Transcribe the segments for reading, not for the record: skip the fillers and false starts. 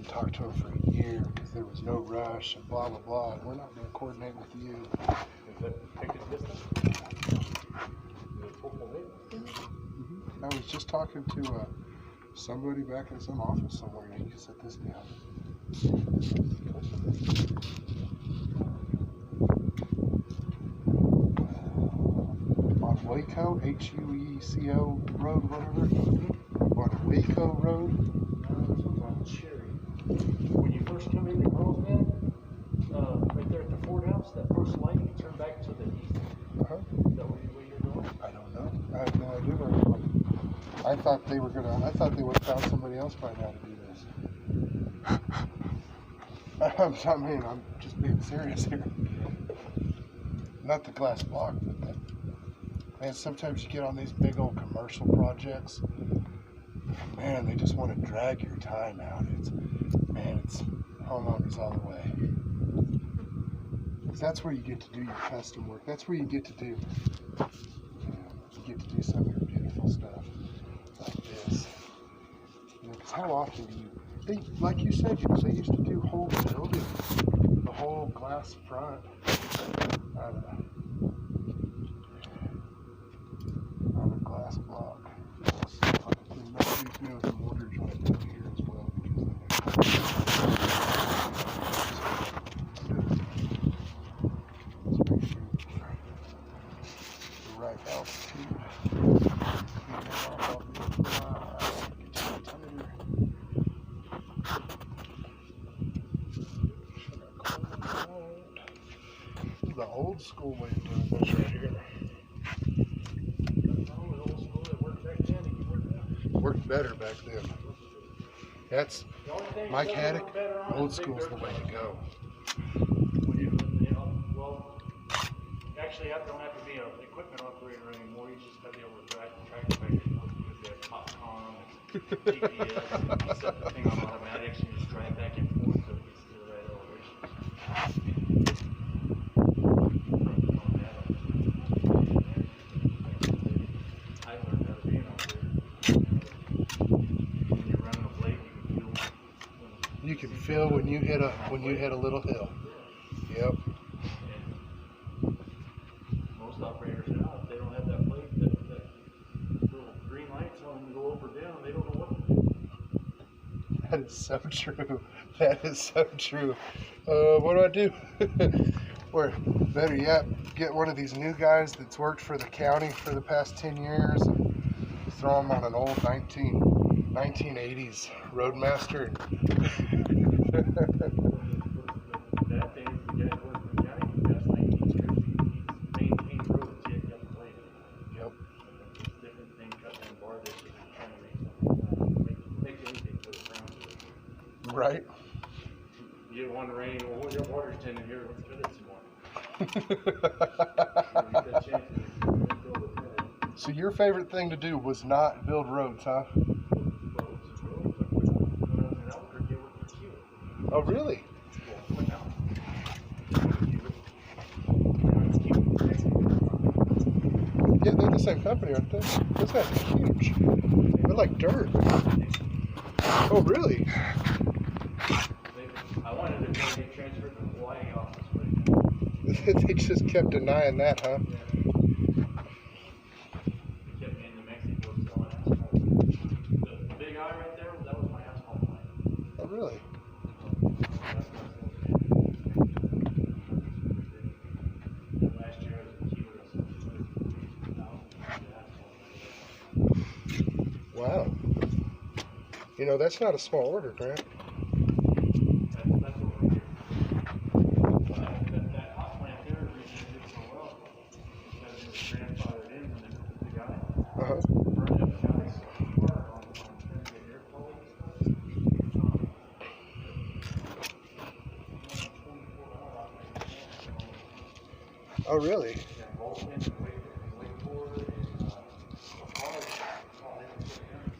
and talked to him for a year because there was no rush and blah, blah, blah. And we're not going to coordinate with you. Is that ticket distance? I was just talking to somebody back in some office somewhere. You can set this down. On Waco, Hueco Road, whatever. On Waco Road. This one's on Cherry. When you first come into Carlsbad, right there at the Ford House, that first light, you turn back to the east. Is that where you're going? I don't know. I have no idea where I'm going. I thought they would have found somebody else by now to do this. I'm just being serious here. Not the glass block, but that. Man, sometimes you get on these big old commercial projects. Man, they just want to drag your time out. It's homeowners all the way. Because that's where you get to do your custom work. That's where you get to do. You get to do some of your beautiful stuff like this. Because how often do you? Like you said, they used to do whole buildings, the whole glass front. I don't know. On a glass block. Let's see if I can clean up these nails and mortar joint down here as well. Let's make sure the right altitude. The old school way of doing this right here. Worked better back then. That's Mike Haddock. Old school's the way to go. Well, actually, I don't have to be an equipment operator anymore. You just have to be able to drive the tractor back and forth because they have PopCom and GPS. You set the thing on automatic, so you just drive back and forth so it gets to the right elevation. I learned how to be an operator. When you're running a blade, You can feel when you hit a little hill. Yep. And most operators now, if they don't have that blade, that little green light telling them to go up or down, they don't know what to do. That is so true. That is so true. What do? Or better yet, get one of these new guys that's worked for the county for the past 10 years and throw them on an old 1980s Roadmaster. That thing, the guy who works for the county, the past 19 years, he maintained roads, he had got the blade. Yep. It's a different thing, cutting and bar this, is trying to make anything for the ground. Right. You get one rain, well, your water's tending here, let's cut it some more. So your favorite thing to do was not build roads, huh? Oh, really? Yeah, they're the same company, aren't they? Those guys are huge. They're like dirt. Oh, really? I wanted to get transferred to the Hawaii office, but They just kept denying that, huh? yeah. They kept me in New Mexico selling asphalt. The big eye right there, that was my asphalt plant. Oh, really? Last year I was in Cuba, Wow. You know, that's not a small order, Grant. That's what we're here. That hot plant there originated so well because it was grandfathered in when they put the big eye. Uh-huh. Burned up county so far on trying to get air quality stuff. Oh, really? Yeah, Bolton and Wakeford and college, all they were put down.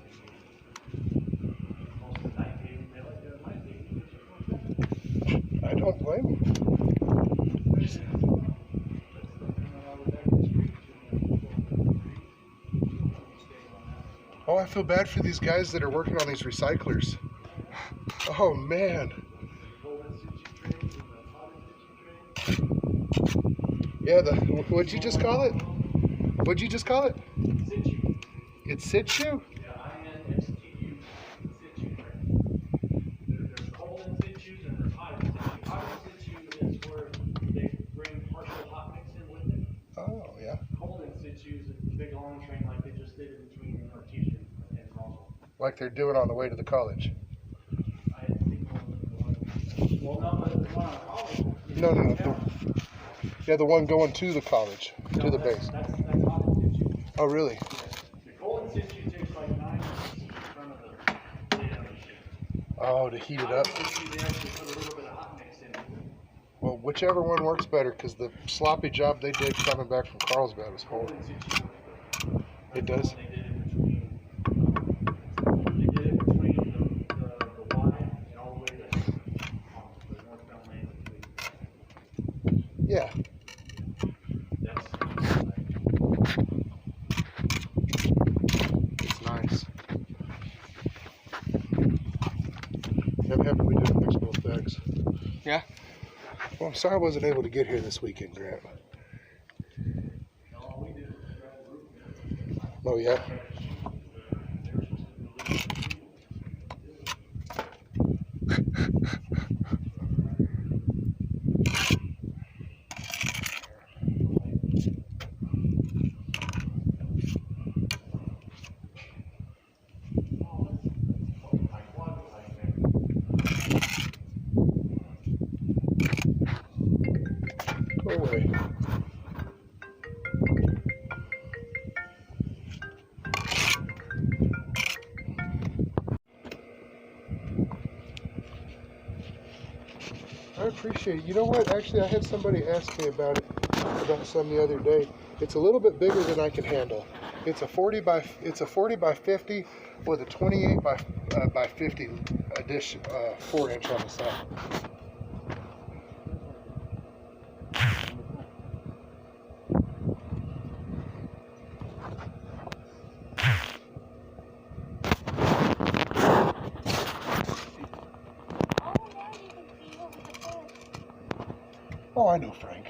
Most of the night game, they like doing night game. I don't blame them. Oh, I feel bad for these guys that are working on these recyclers. Oh man. Yeah, what'd you just call it? What'd you just call it? Situ. It's situ? Yeah, INSTU. Situ train. There's cold in situs and there's hot in situ. Hot in situ is where they bring partial hot mix in with it. Oh, yeah. Cold in situ is a big long train like they just did in between Artesia and Roswell. Like they're doing on the way to the college. I think well, no, but the one on college. No. Yeah, the one going to the college, to the base. That's hot in situ. Oh, really? The cold in situ takes like 9 minutes in front of the lid on the ship. Oh, to heat it up. Hot in situ, they actually put a little bit of hot mix in it. Well, whichever one works better, because the sloppy job they did coming back from Carlsbad was horrible. It does? They did it between the Y and all the way to the northbound lane. Yeah. It's nice. I'm happy we didn't fix both bags. Yeah? Well, I'm sorry I wasn't able to get here this weekend, Grant. Oh, yeah? Go away. I appreciate it. You know what? Actually, I had somebody ask me about some the other day. It's a little bit bigger than I can handle. It's a 40 by 50 with a 28 by 50 addition 4-inch on the side. Oh, I know, Frank.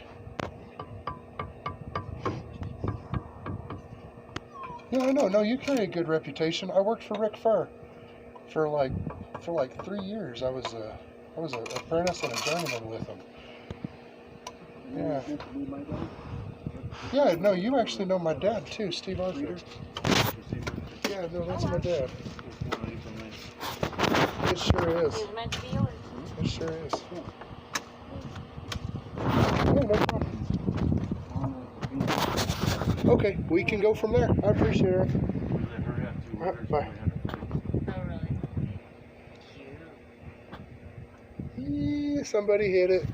Yeah, I know. No, you carry a good reputation. I worked for Rick Furr for like 3 years. I was an apprentice and a journeyman with him. Yeah. Yeah, no, you actually know my dad too, Steve Arthur. Yeah, no, that's my dad. It sure is. It sure is. Yeah, no problem. Okay, we can go from there. I appreciate it. Bye. Yeah, somebody hit it.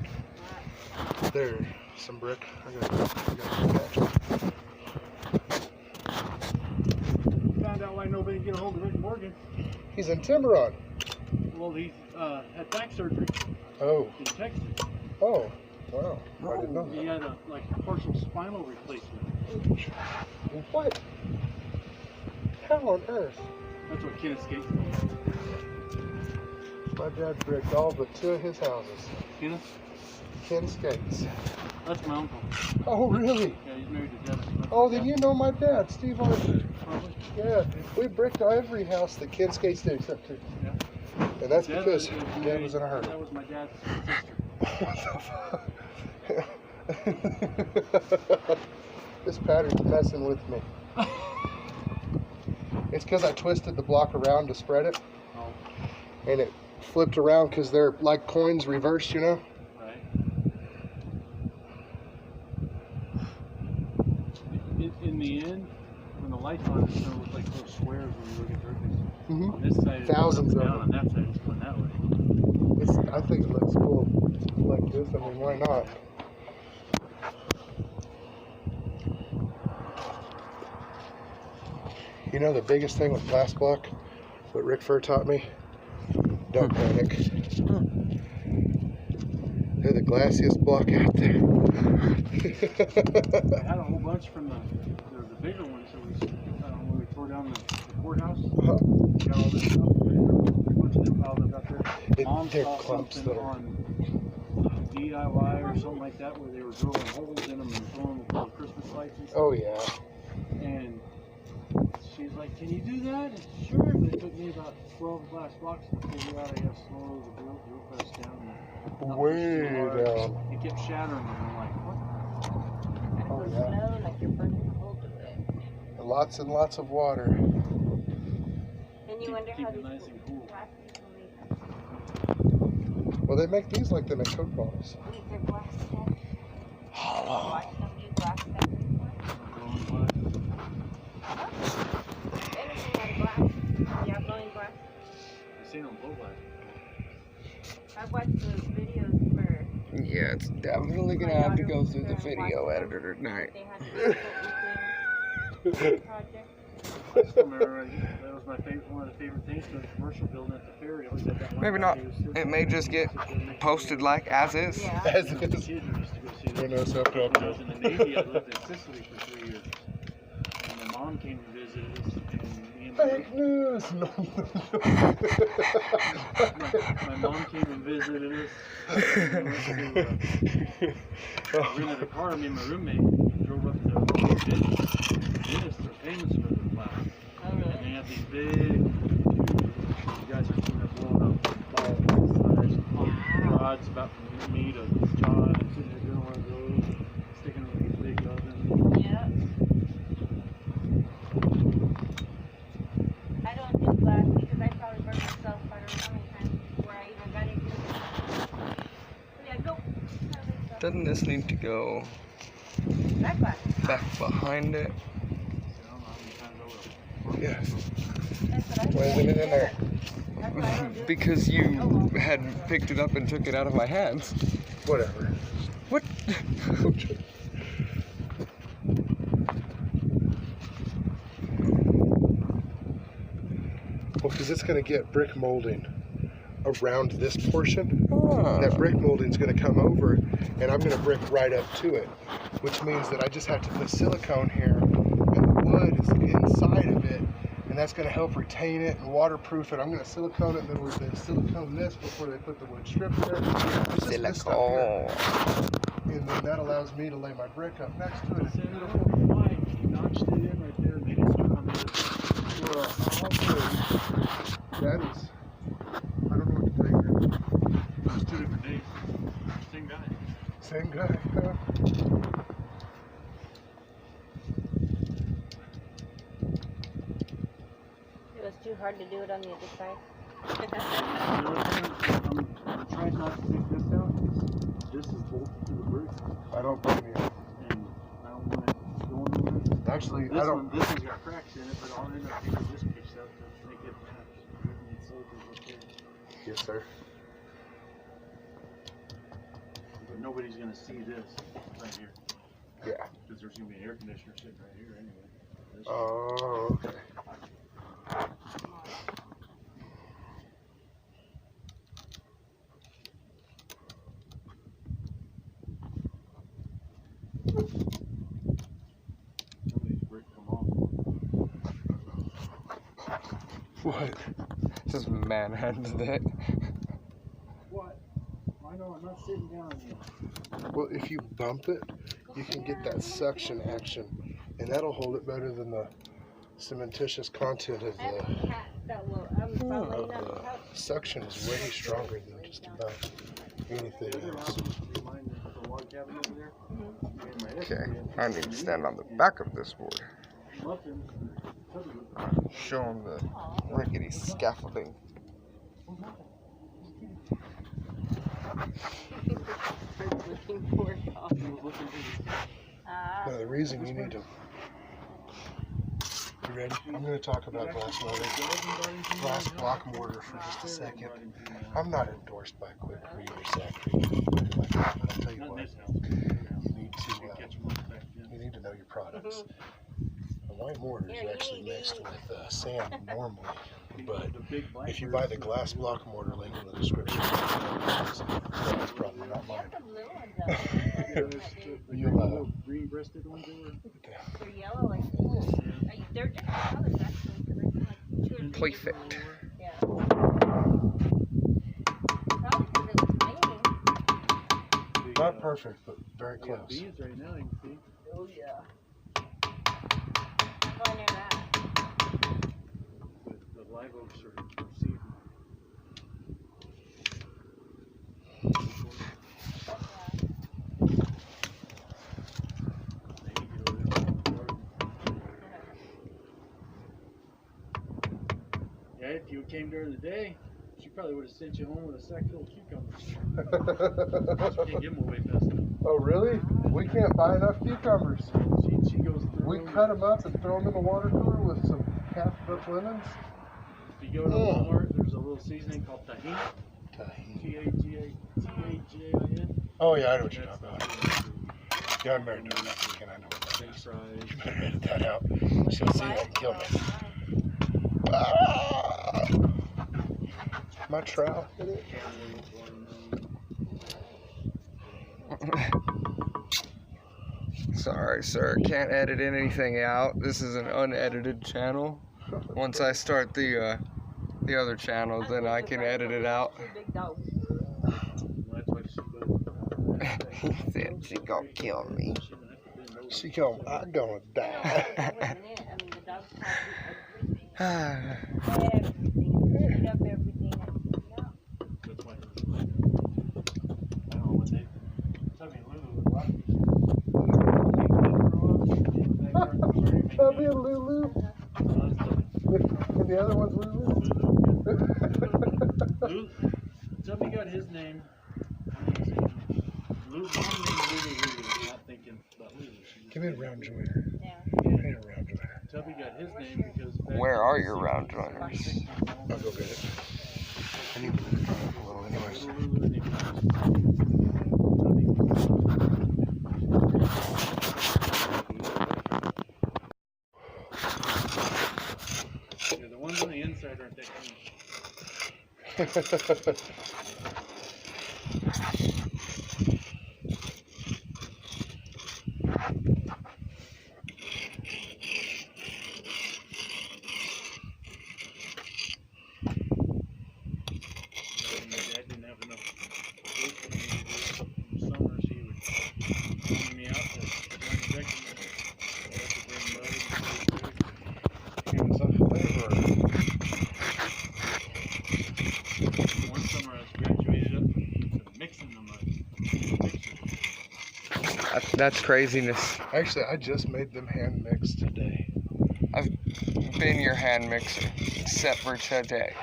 There, some brick. I got catch it. Found out why nobody can get a hold of Rick Morgan. He's in Tiburon. Well, he had back surgery Oh. in Texas. Oh. Wow. I didn't know He that. had a partial spinal replacement. What? How on earth? That's what Kenneth Skates did. My dad bricked all but 2 of his houses. Kenneth? Ken Skates. That's my uncle. Oh, really? Yeah, he's married to Dennis. Oh, then you know my dad, Steve Arthur. Probably. Yeah, we bricked every house that Ken Skates did except 2. Yeah. And that's Dad because was Dad was in a hurry. That was my dad's sister. What the fuck? This pattern's messing with me. It's because I twisted the block around to spread it. Oh. And it flipped around because they're like coins reversed, you know? Right. In the end, when the lights on, it's going to look like those squares when you look at turkeys. Mm-hmm. On this side, it's Thousands going of down. On that side, it's going that way. I think it looks cool like this. I mean, why not? You know the biggest thing with glass block, what Rick Furr taught me? Don't panic. They're the glassiest block out there. I had a whole bunch from the bigger ones. It was when we tore down the courthouse. Uh-huh. Got all this stuff. A bunch of them piled up. mom They're saw clumps something that are- on DIY or something like that where they were drilling holes in them and throwing little Christmas lights and stuff. Oh yeah. And she's like, "Can you do that?" And sure. But it took me about 12 glass blocks to figure out I got to slow the drill press down. And not push too Way hard. down. It kept shattering them. I'm like, what? Oh Goes yeah. slow, like you're burning hold of it. Lots and lots of water. And you wonder Keep how it these nice and cool. glass people Well, they make these like they make Coke bottles. leave their glass stuff. Hollow. Watch them do glass stuff before. Blowing glass. Anything out of glass. Yeah, blowing glass. I've seen them blow glass. I've watched those videos for Yeah, it's definitely gonna have to go through the video editor tonight. they had to do a project. I still remember that was my favorite, one of the favorite things to a commercial building at the ferry. Always had that one Maybe guy not. who was sitting It may there just get and sit there and make posted videos. like as is. Yeah. As When I it was a is. kid, we used to go see When that. I was up When I to was in the Navy, I lived in Sicily for 3 years. And my mom came and visited us, and me and Fake news. No. my mom came and visited us. And we rented a car, me and my roommate, and drove up to Venice. Venice, they're famous for their glass. Oh, And they really? have these big, you guys are seeing that blowing up balls size rods about from me to John, and sitting there doing one of those, sticking them in these big ovens. Yeah. I don't do glass because I probably burned myself. I don't know how many times before I even got into it. Yeah, go. Doesn't this need to go That glass. back behind it? I don't know how many times over. Yeah. That's what I Why isn't it in there? That's what I don't do. Because you had picked it up and took it out of my hands. Whatever. What? Well, because it's going to get brick molding around this portion. Ah. That brick molding is going to come over, and I'm going to brick right up to it, which means that I just have to put silicone here, and the wood is inside of it, and that's going to help retain it and waterproof it. I'm going to silicone it, and then we're going to silicone this before they put the wood strip there. It's just this stuff here. Silicone. And then that allows me to lay my brick up next to it. Send it over to Mike. He notched it in right there and made it start on the Well, that is, I don't know what to tell you. It's 2 different days. Same guy. Same guy, huh? It was too hard to do it on the other side. I'm trying not to take this out. This is bolted to the brick, I don't blame you. and I don't want it going nowhere. Actually, This I don't. this one's got cracks in it, but I'll end up taking this piece out to make it match. It's okay. Yes, sir. But nobody's gonna see this right here, Yeah. because there's gonna be an air conditioner sitting right here anyway. This- Oh, okay. Nobody's brick come off. What? Just manhandled it. What? I know I'm not sitting down yet. Well, if you bump it, you can get that suction action, and that'll hold it better than the cementitious content of I have the a cat that will, laying on the couch. suction is way stronger than just about anything else. The log cabin over there. And my Okay, excavator. I need to stand on the back of this board. Muffins. Show them the rickety scaffolding. Looking for it all. Now, the reason you need to. You ready? I'm going to talk about glass mortar, glass block mortar for just a second. I'm not endorsed by Quick Creek or Sack Creek, but I'll tell you Not in what, this house. you need to know your products. The white mortar is actually mixed with sand normally, but if you buy the glass block mortar linked in the description, that's probably not mine. The blue ones out there. You'll, Green-breasted ones over. They're yellow like wool. They're different colors actually. 'Cause I feel like 2 or 3 Perfect. Yeah. perfect, but very We got close. bees right now, you can see. Oh, yeah. Go near that. The live oaks are receiving. Yeah, if you came during the day, she probably would have sent you home with a sack full of cucumbers. She can't give them away fast enough. Oh, really? We can't buy enough cucumbers. She goes through We them. cut them up and throw them in the water cooler with some half up lemons. If you go to Walmart, there's a little seasoning called tahini. Tahini. Oh, yeah, I know what you're talking about. Yeah, I'm married to a Mexican. I know what that French is. fries. You better edit that out. She'll see that and kill me. Ah! My trowel hit it. Sorry, sir. Can't edit anything out. This is an unedited channel. Once I start the other channel, then I can edit it out. Big dogs. That's why she He said she gonna kill me. She come, I'm gonna die. That wasn't it. I mean, the dogs tried to do Ah. everything. Everything. Eat up everything. No. That's why I don't know what they tell me Lulu would rock me. Tubby and Lulu. And the other one's Lulu. Tubby got his name. Lulu, I'm not thinking about Lulu. Give me a round joiner. Yeah. Give me a round joiner. Tubby got his name because Where are your round joiners? I'll go get it. I need to look at it a little anyways. Yeah, the ones on the inside aren't that clean. Dad didn't have enough work for me to do. In the summers, he would send me out to join injection. I have to bring mud and He was a laborer. one summer I was graduated up to mixing the mud. That's craziness. Actually, I just made them hand mixed today. I've been your hand mixer, except for today.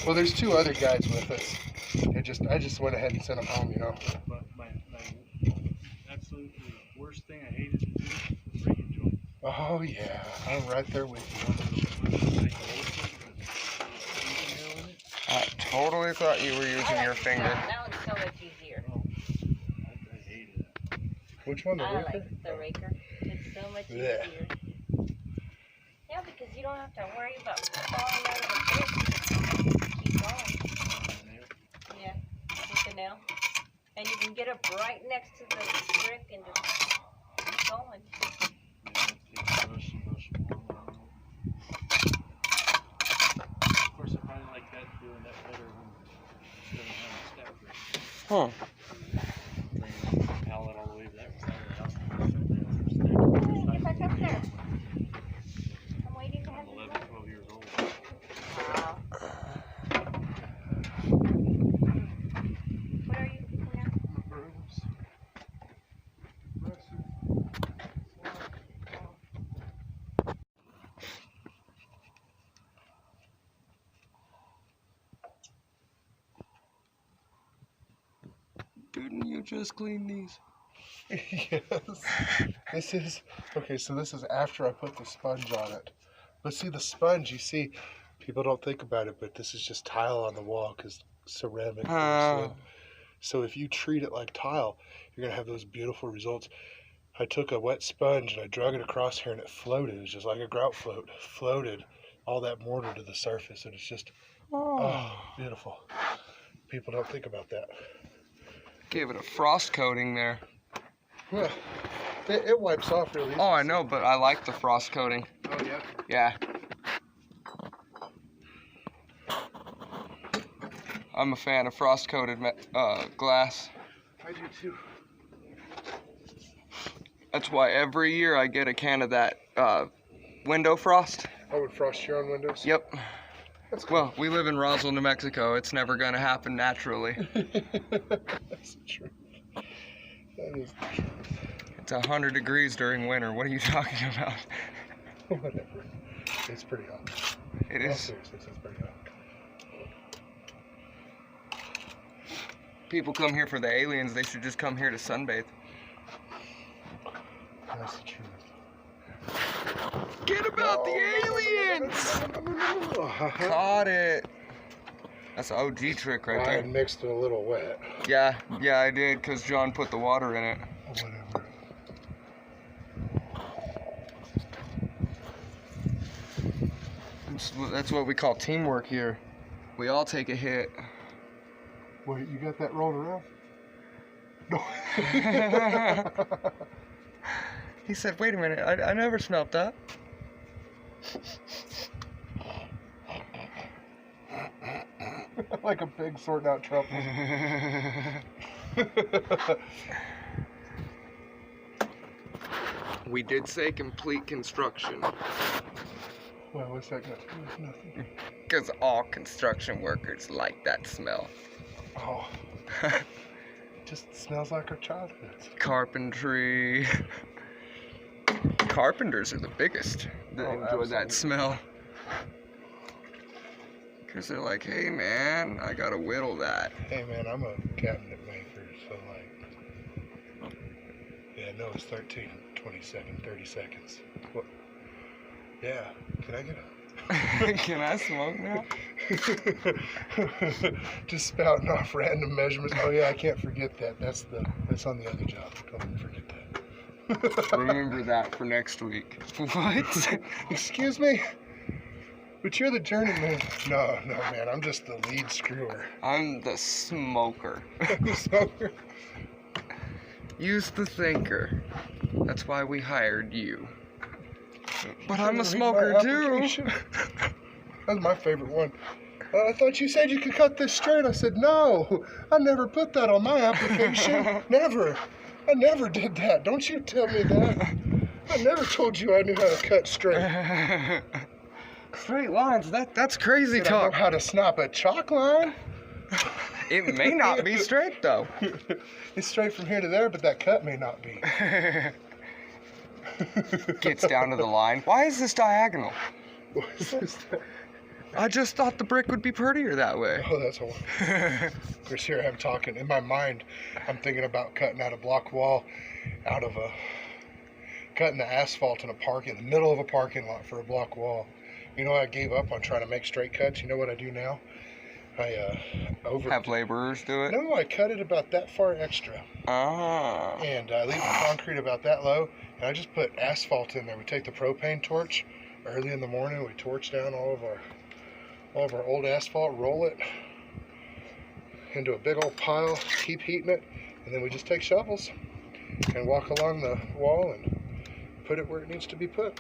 Well, there's two other guys with us. I just went ahead and sent them home, you know. But my absolutely worst thing I hated to do was rigging joints. Oh yeah, I'm right there with you. I totally thought you were using your finger. That one's so much easier. I hated it. Which one, the I raker? like the raker. It's so much Yeah. easier. Yeah, because you don't have to worry about falling out of the brick. Keep going. Yeah, with the nail. And you can get up right next to the brick and just keep going. Of course, I probably like that doing that better when instead of having a stack brick. Huh. Bringing the pallet all the way to that side of the house. Get back up there. I'm waiting to have I'm this 11, done. 12 years old. Wow. What are you cooking now? Didn't you just clean these? Yes. This is, okay, so this is after I put the sponge on it. But see, the sponge, you see, people don't think about it, but this is just tile on the wall because ceramic. Oh. So if you treat it like tile, you're going to have those beautiful results. I took a wet sponge and I drug it across here and it floated. It was just like a grout float. Floated all that mortar to the surface and it's just, oh, beautiful. People don't think about that. Gave it a frost coating there. Yeah, it wipes off really easy. Oh, I know, but I like the frost coating. Oh, yeah? Yeah. I'm a fan of frost-coated glass. I do too. That's why every year I get a can of that window frost. I would frost your own windows. Yep. That's cool. Well, we live in Roswell, New Mexico. It's never gonna happen naturally. That's the truth. That is the truth. It's 100 degrees during winter. What are you talking about? Whatever. It's pretty hot. It No, is. seriously, it's pretty hot. People come here for the aliens. They should just come here to sunbathe. That's the truth. Get about the aliens! No. Caught it. That's an OG trick right I there. had mixed it a little wet. Yeah, I did, because John put the water in it. Whatever. That's what we call teamwork here. We all take a hit. Wait, you got that rolled around? No. He said, wait a minute, I never smelled that. Like a pig sorting out truffles. We did say complete construction, Well, what's that got to do with nothing? because all construction workers like that smell. Oh, just smells like our childhoods. Carpentry. Carpenters are the biggest that Oh, enjoy absolutely. that smell. Because they're like, hey man, I gotta whittle that. Hey man, I'm a cabinet maker, so like, yeah, no, it's 13, 27, 30 seconds. What? Yeah, can I get Can I smoke now? Just spouting off random measurements. Oh yeah, I can't forget that. That's on the other job. Don't forget that. Remember that for next week. What? Excuse me? But you're the journeyman. No, man, I'm just the lead screwer. I'm the smoker. So, Use the thinker. That's why we hired you. But I'm a read my smoker too. application? That's my favorite one. I thought you said you could cut this straight. I said, no, I never put that on my application. Never. I never did that. Don't you tell me that. I never told you I knew how to cut straight. Straight lines, that's crazy Said I know talk. how to snap a chalk line. It may not be straight though. It's straight from here to there, but that cut may not be. Gets down to the line. Why is this diagonal? What is this? I just thought the brick would be prettier that way. Oh, that's horrible. Of course, here I'm talking. In my mind, I'm thinking about cutting out a block wall out of cutting the asphalt in the middle of a parking lot for a block wall. You know, I gave up on trying to make straight cuts. You know what I do now? I Have laborers do it? No, I cut it about that far extra. Ah. And I leave the concrete about that low. And I just put asphalt in there. We take the propane torch early in the morning. We torch down all of our old asphalt, roll it into a big old pile, keep heating it, and then we just take shovels and walk along the wall and put it where it needs to be put.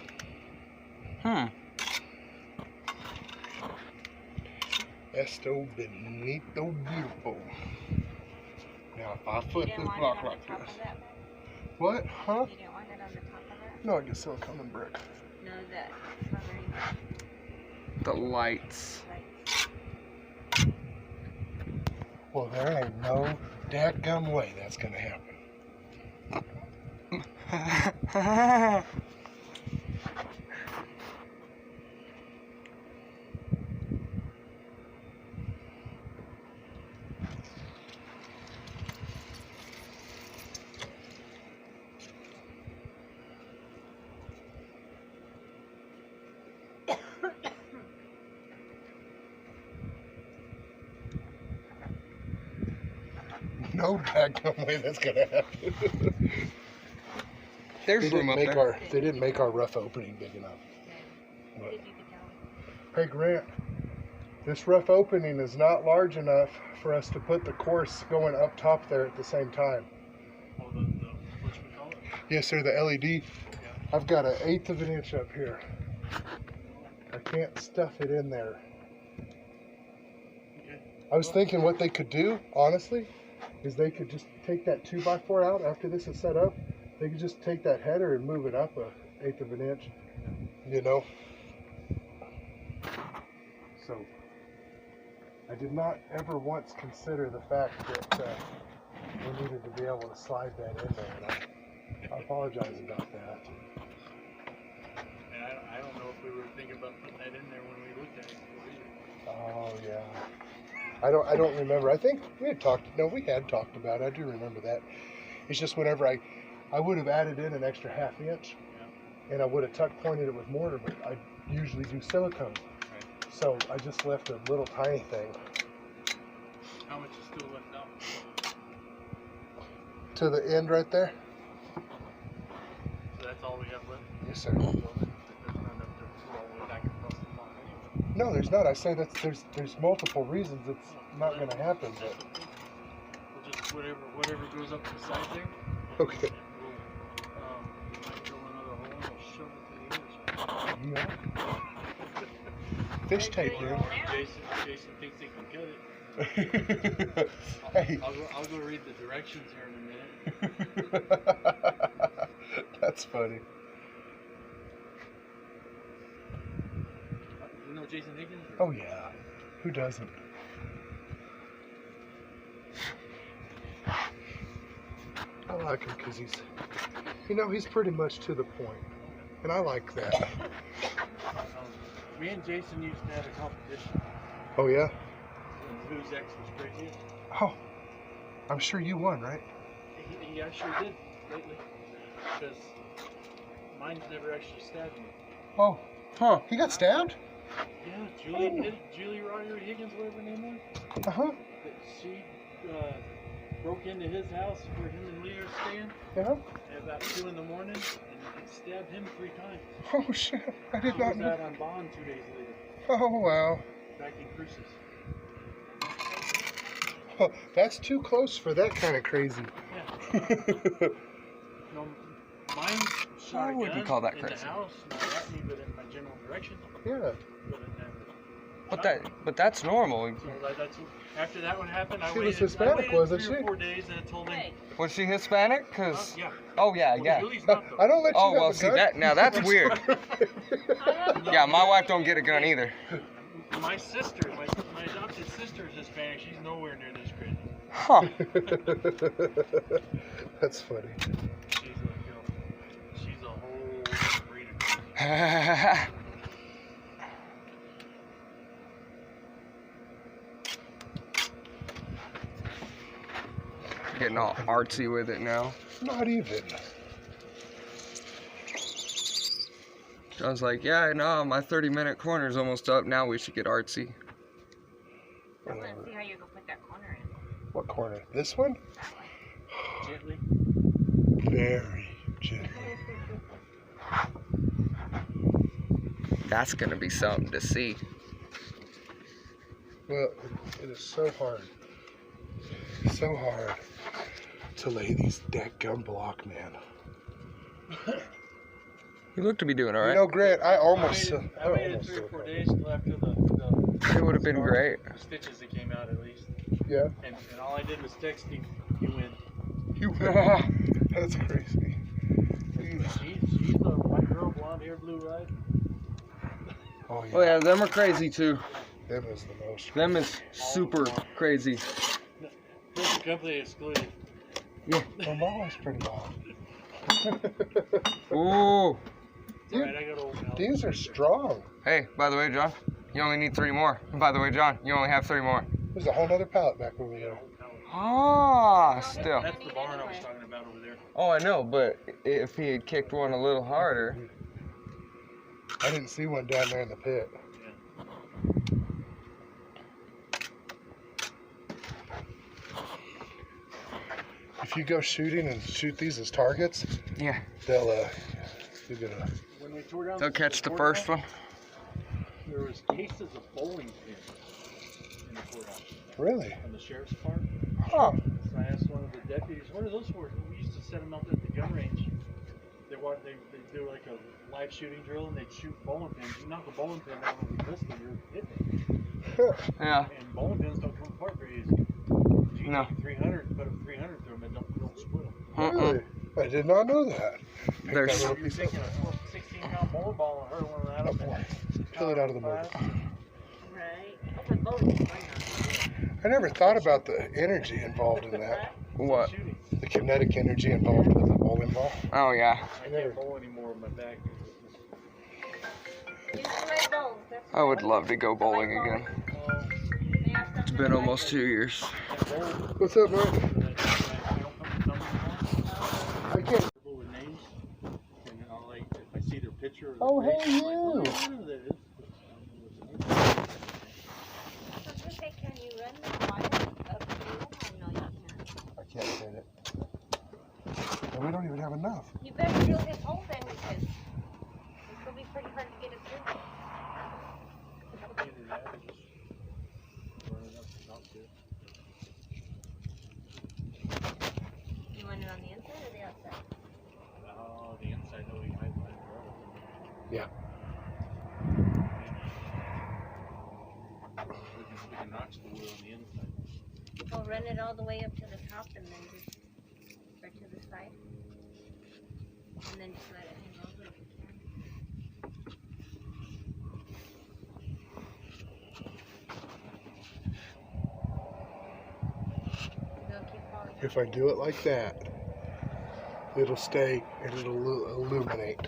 Esto bonito beautiful. Now if I flip this block like this. What? Huh? You didn't want it on the top of it? No, I get silicone brick. No, that covering The lights. lights. Well, there ain't no dadgum way that's gonna happen. No dadgum way that's gonna happen. There's room up there. They didn't make our rough opening big enough. But, Did you get down? hey Grant, this rough opening is not large enough for us to put the course going up top there at the same time. Oh, what's we call it? Yes, sir, the LED. I've got 1/8 of an inch up here. I can't stuff it in there. Okay. I was thinking what they could do, honestly, is they could just take that 2x4 out after this is set up. They could just take that header and move it up 1/8 of an inch, you know. So I did not ever once consider the fact that we needed to be able to slide that in there, and I apologize about that. And I don't know if we were thinking about putting that in there when we looked at it before either. Oh yeah. I don't remember. I think we had talked about it. I do remember that. It's just whenever I would have added in an extra 1/2 inch, and I would have tuck pointed it with mortar, but I usually do silicone. Right. So I just left a little tiny thing. How much is still left out? To the end right there? So that's all we have left? Yes, sir. There's not enough to go all the way back across the farm anyway. No, there's not. I say that there's multiple reasons it's not going to happen, but We'll just whatever goes up the side there. okay. We'll might drill another hole and we'll shove it to the other side. Yeah. Fish tape, dude. Jason thinks he can cut it. Hey. I'll go read the directions here in a minute. That's funny. You know Jason Higgins? Oh yeah. Who doesn't? I like him because he's pretty much to the point, and I like that. Me and Jason used to have a competition. Oh yeah. Whose ex was craziest? Oh, I'm sure you won, right? He actually did lately, because mine's never actually stabbed me. Oh, huh? He got stabbed? Yeah, Julie Roderick Higgins, whatever her name was. Uh huh. She broke into his house where him and Leah are staying Yeah. at about 2 in the morning and stabbed him 3 times. Oh shit! I did He not was know. out on bond 2 days later, Oh wow. back in Cruces. Huh, that's too close for that kind of crazy. Yeah. No, mine shot I a wouldn't gun call that in crazy. the house, not at me, but in my general direction. Yeah. But it never But that's normal. So that's after that one happened. I She was waited, Hispanic, wasn't 3 or she? 4 days, and I told him, Hey, Was she Hispanic? Cause yeah. oh yeah, Well, yeah. Julie's not though. I don't let you Oh have well, a see gun. that now that's weird. I have Yeah, my wife don't get a gun either. My sister, my adopted sister is Hispanic. She's nowhere near this crazy. Huh. That's funny. She's like, she's a whole breed of crazy. Getting all artsy with it now. Not even. I was like, yeah, no, my 30-minute corner's almost up. Now we should get artsy. I want to see how you go put that corner in. What corner? This one? Gently. Very gently. That's gonna be something to see. Well, it is so hard. So hard to lay these gum block, man. You look to be doing all You right. know, Grant, I almost. I waited 3 or 4 days till after the It would have been great. stitches that came out at least. Yeah. And all I did was text him, you win. You win. That's crazy. She's a white girl, blonde hair, blue eyed. Oh yeah. Oh yeah, them are crazy too. Them is the most. Them is super crazy. Present company excluded. Yeah. Well, my wife's pretty wild. Ooh. It's alright, I got old now. These are strong. Hey, by the way, John, you only need 3 more. And by the way, John, you only have 3 more. There's a whole other pallet back over there. Ah, still. That's the barn I was talking about over there. Oh, I know, but if he had kicked one a little harder. I didn't see one down there in the pit. If you go shooting and shoot these as targets, Yeah. they'll you're gonna. When we tore down They'll catch the first one. there was cases of bowling pins in the courthouse Really? on the sheriff's department. Huh. So I asked one of the deputies, what are those for? We used to set them up at the gun range. they do like a live shooting drill and they'd shoot bowling pins. You knock a bowling pin down with a pistol, you're hitting it. Yeah. And bowling pins don't come apart very easy. You No. take 300, put a 300 through them, and don't split them. Really? I did not know that. Pick There's- that So little you're piece up. taking a 16-pound bowling ball and hurling that Oh up boy. and Pull it out of the motor. Right. Oh, but bowling is fun I never thought about the energy involved in that. What? Shooting. The kinetic energy involved with the bowling ball. Oh yeah. I can't bowl anymore with my back. though. Use the red bowls. That's I would what love to go bowling again. they have It's something been like almost it. 2 years. What's up, Mark? I can't. With names, and I'll like if I see their picture. Or Oh, their hey, face, I'm like, you. oh, yeah, I know who that is. I was gonna say, can you run the wire up to you? Oh, no, you can't. I can't fit it. And we don't even have enough. You better drill his hole then, because it's gonna be pretty hard to get it through. Either that or just run it up the top there. You want it on the inside or the outside? Oh, the inside, though, you might find rubber. Yeah. We can notch the wood on the inside. Or run it all the way up to the top and then just, or to the side. And then just let it hang over if you can. They'll keep falling out. If I do it like that, it'll stay and it'll illuminate.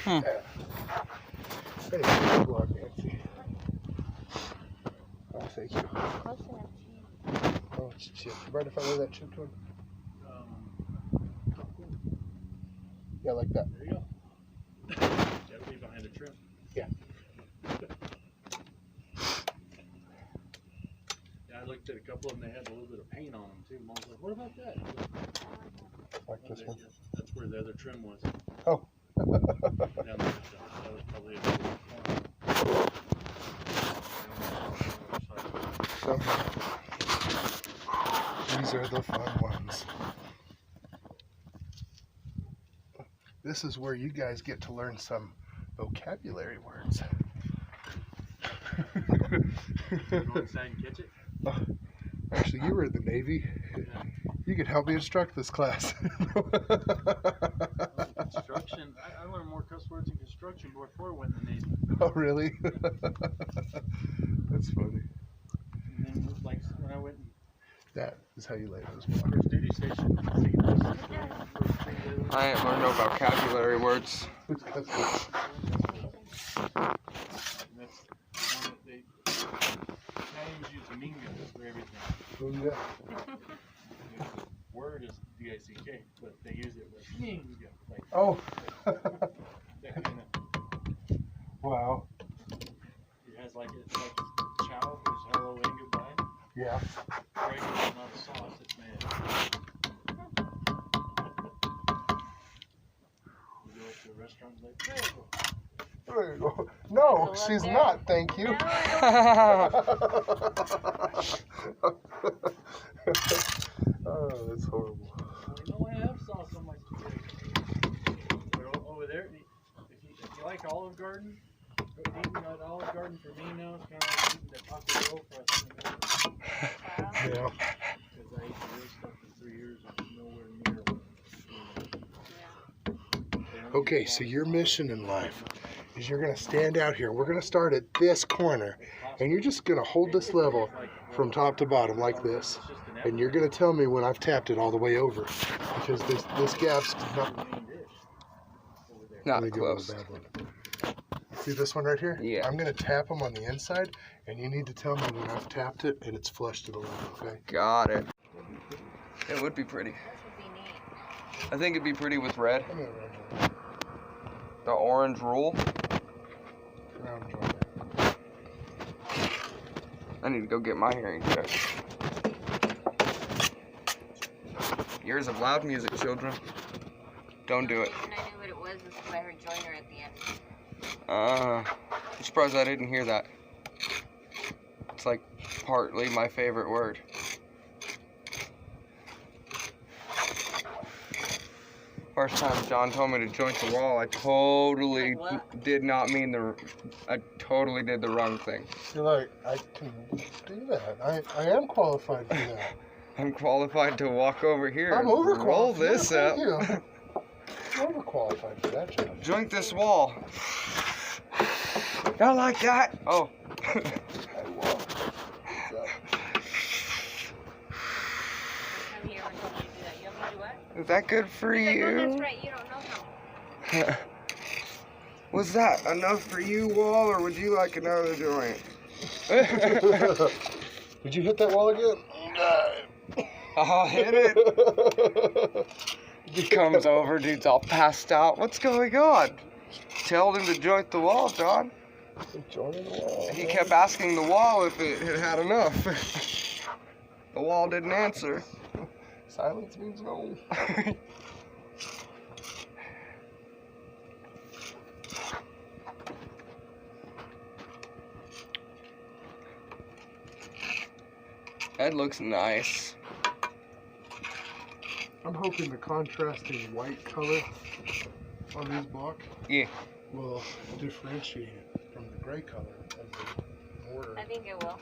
Hmm. Yeah. Anyway, go on, Nancy. Oh, thank you. Close enough to you. Oh, it's chipped. You mind if I wear that chipped one? Yeah, like that. There you go. Gotta be behind the trim. Yeah. Yeah, I looked at a couple of them, they had a little bit of paint on them too. Mom was like, what about that? Like this one. That's where the other trim was. Oh. Down there, that was probably a little corner. These are the fun ones. This is where you guys get to learn some vocabulary words. Go inside and catch it. Actually, you were in the Navy. Yeah. You could help me instruct this class. Construction. I learned more cuss words in construction before I went in the Navy. Oh, really? That's funny. And then, like, when I went in That is how you lay those blocks. first duty station, see those I ain't learned no vocabulary words. That's good. and that's one that they nowadays use minga for everything. Oh, yeah. The word is D-I-C-K, but they use it with minga. Like Oh. that kind of, Wow. it has like, it's like chow is hello and goodbye. Yeah. Regular is not a sauce, it's made. You go to a restaurant and like, there you go. There you go. No, Go up she's there. not. Thank you. No. Oh, that's horrible. I know I have sauce on my spaghetti. But over there, if you like Olive Garden, eating at Olive Garden for me now is kind of like eating the Taco Bell for us. Yeah. Because I ate the real stuff for 3 years and it's nowhere near. Okay, so your mission in life is you're going to stand out here. We're going to start at this corner, and you're just going to hold this level from top to bottom like this. And you're going to tell me when I've tapped it all the way over, because this gap's not. Not Let me go with close. a bad one. See this one right here? Yeah. I'm going to tap them on the inside, and you need to tell me when I've tapped it and it's flush to the level, okay? Got it. It would be pretty. This would be neat. I think it'd be pretty with red. I'm going to The orange rule. round draw. I need to go get my hearing checked. Years of loud music, children. Don't do it. The reason I knew what it was is because I heard joiner at the end. I'm surprised I didn't hear that. It's like partly my favorite word. first time John told me to joint the wall, I totally Like what? did not mean I totally did the wrong thing. You're like, I can do that. I am qualified for that. I'm qualified to walk over here I'm and overqualified. roll this Thank up. you. I'm overqualified for that job. Joint this wall. Not like that. Oh. Come here, we're going to do that. You want me to do what? Is that good for He's like, oh, that's you? right. You don't know how. Was that enough for you, Wall, or would you like another joint? Did you hit that wall again? I'll hit it. He comes over, dude's all passed out. What's going on? Tell him to joint the wall, John. Joining the wall. He kept asking the wall if it had had enough. The wall didn't answer. Silence means no. That looks nice. I'm hoping the contrasting white color on this block Yeah. will differentiate it from the gray color of the mortar. I think it will.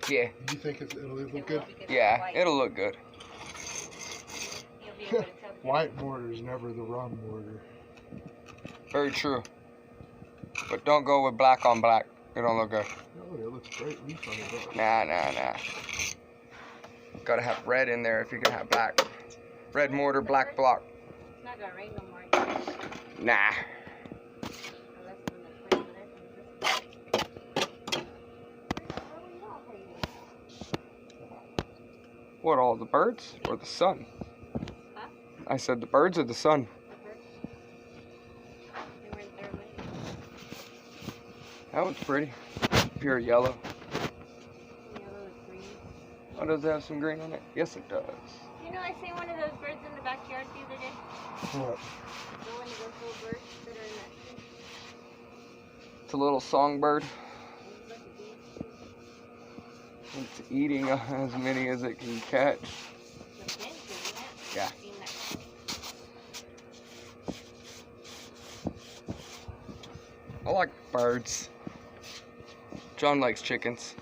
Yeah. Do you think it'll look It will good? because it's Yeah, white. it'll look good. You'll be able to tell. White mortar is never the wrong mortar. Very true. But don't go with black on black. It don't look good. Oh, it looks great leaf on it. Though. Nah. Gotta have red in there if you're gonna have black. Red mortar, black block. It's not going to rain no more. Unless Nah. when the rain, What, all the birds or the sun? Huh? I said the birds or the sun? They were in their way. That one's pretty. Pure yellow. Yellow with green. Oh, does it have some green on it? Yes, it does. You know, I seen one of those birds in the backyard the other day. What? One of those little birds that are in that tree. It's a little songbird. It was like a bee. It's eating as many as it can catch. The pins, isn't it? Yeah. I've seen that. I like birds. John likes chickens.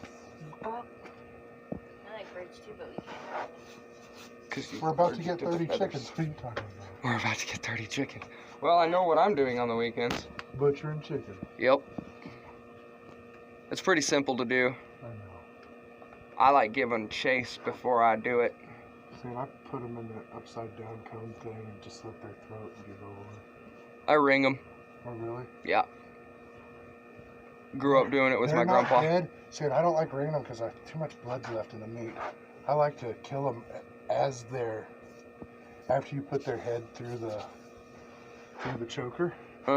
I like birds too, but we can't. We're about to get 30 chickens. What are you talking about? We're about to get 30 chickens. Well, I know what I'm doing on the weekends. Butchering chicken. Yep. It's pretty simple to do. I know. I like giving chase before I do it. See, I put them in the upside down cone thing and just slit their throat and get over. I ring them. Oh, really? Yeah. Grew up doing it with They're my not grandpa. dead. See, I don't like ringing them because too much blood's left in the meat. I like to kill them as they're, after you put their head through the choker. You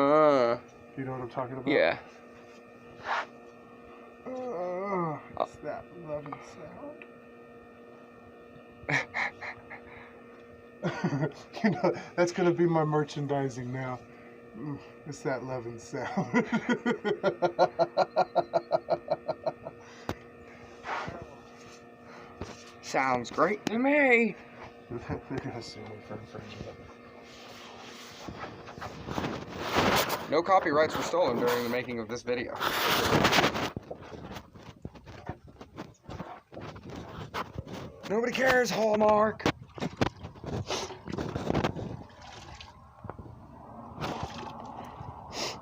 know what I'm talking about? Yeah. It's that loving sound. You know, that's gonna be my merchandising now. It's that loving sound. Sounds great to me. They're gonna sue me for infringement. No copyrights were stolen during the making of this video. Nobody cares, Hallmark.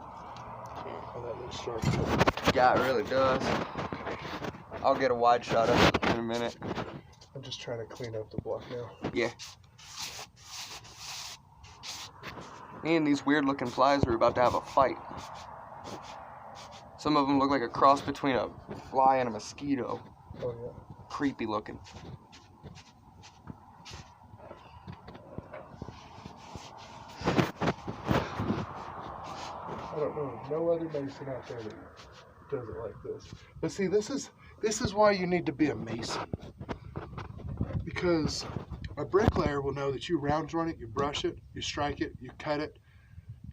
Oh, that looks sharp too. Yeah, it really does. I'll get a wide shot of it in a minute. I'm just trying to clean up the block now. Yeah. Me and these weird looking flies are about to have a fight. Some of them look like a cross between a fly and a mosquito. Oh yeah. Creepy looking. I don't know no other mason out there that does it like this. But see, this is why you need to be a mason. Because a bricklayer will know that you round joint it, you brush it, you strike it, you cut it,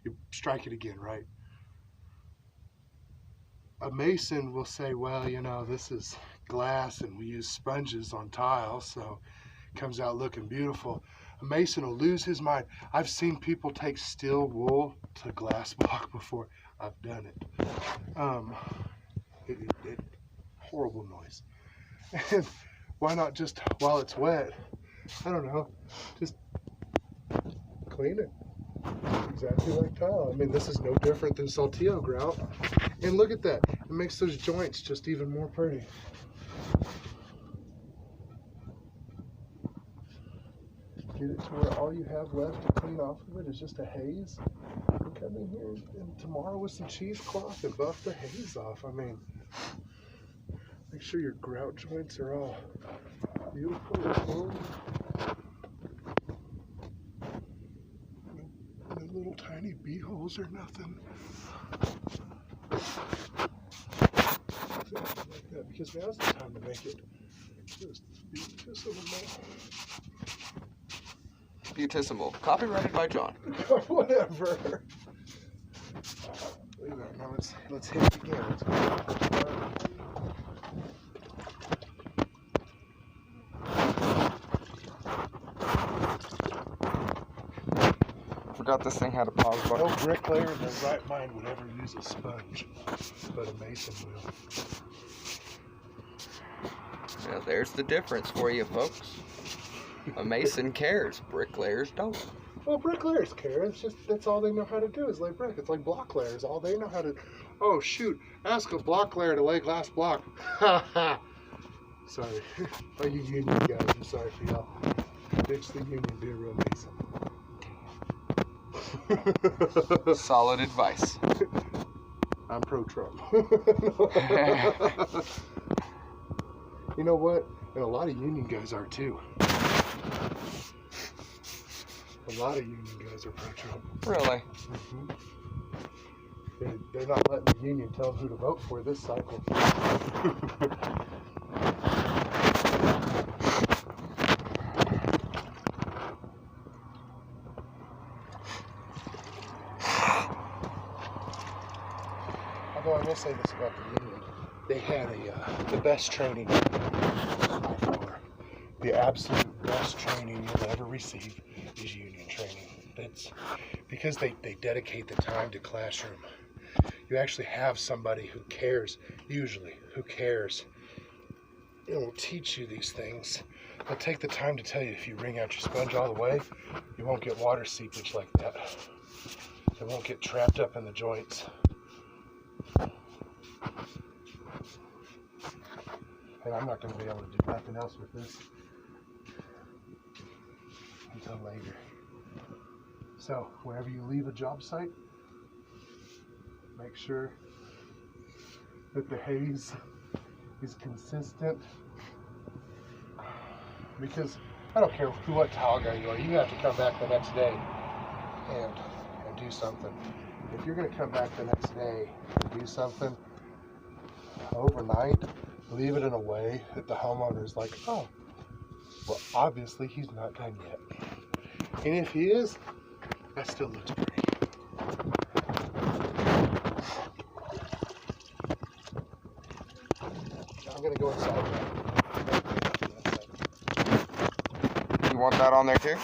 you strike it again, right? A mason will say, well, you know, this is glass and we use sponges on tile, so it comes out looking beautiful. A A mason will lose his mind. I've seen people take steel wool to glass block before. I've done it. Horrible noise. And why not just while it's wet? I don't know. Just clean it. Exactly like tile. I mean, this is no different than saltillo grout. And look at that. It makes those joints just even more pretty. Get it to where all you have left to clean off of it is just a haze. And come in here and tomorrow with some cheesecloth and buff the haze off. I mean, make sure your grout joints are all beautiful and full. No little tiny bee holes or nothing. Something like that, because now's the time to make it just beautiful. Beautissimo. Copyrighted by John. Whatever. Look at that. Now let's hit it again. Forgot this thing had a pause button. No bricklayer in their right mind would ever use a sponge, but a mason will. Yeah, there's the difference for you, folks. A mason cares. Bricklayers don't. Well, bricklayers care. It's just that's all they know how to do is lay brick. It's like block layers. All they know how to. Oh shoot! Ask a block layer to lay glass block. Ha ha. Sorry, all you union guys. I'm sorry for y'all. Ditch the union. Be a real mason. Solid advice. I'm pro-Trump. You know what? And a lot of union guys are too. A lot of union guys are pro-Trump. Really? Mm-hmm. They're not letting the union tell them who to vote for this cycle. Although I will say this about the union, they had the best training by far. The absolute best training you'll ever receive is union training. That's because they dedicate the time to classroom. You actually have somebody who cares, usually, who cares. It will teach you these things. They'll take the time to tell you if you wring out your sponge all the way, you won't get water seepage like that. It won't get trapped up in the joints. And I'm not going to be able to do nothing else with this until later. So, whenever you leave a job site, make sure that the haze is consistent. Because I don't care what tile guy you are, you have to come back the next day and do something. If you're going to come back the next day and do something overnight, leave it in a way that the homeowner is like, oh, well, obviously he's not done yet. And if he is, that still looks pretty. I'm going to go inside. You want that on there too?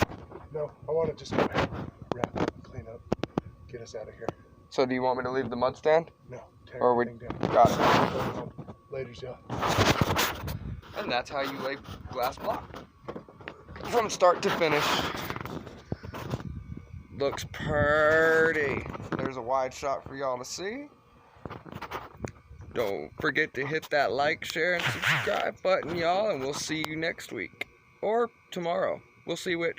No, I want to just go ahead and wrap up and clean up. Get us out of here. So do you want me to leave the mud stand? No, tear Or we everything down. got it. Laters, y'all. And that's how you lay glass block. From start to finish. Looks pretty. There's a wide shot for y'all to see. Don't forget to hit that like, share, and subscribe button, y'all, and we'll see you next week. Or tomorrow. We'll see which.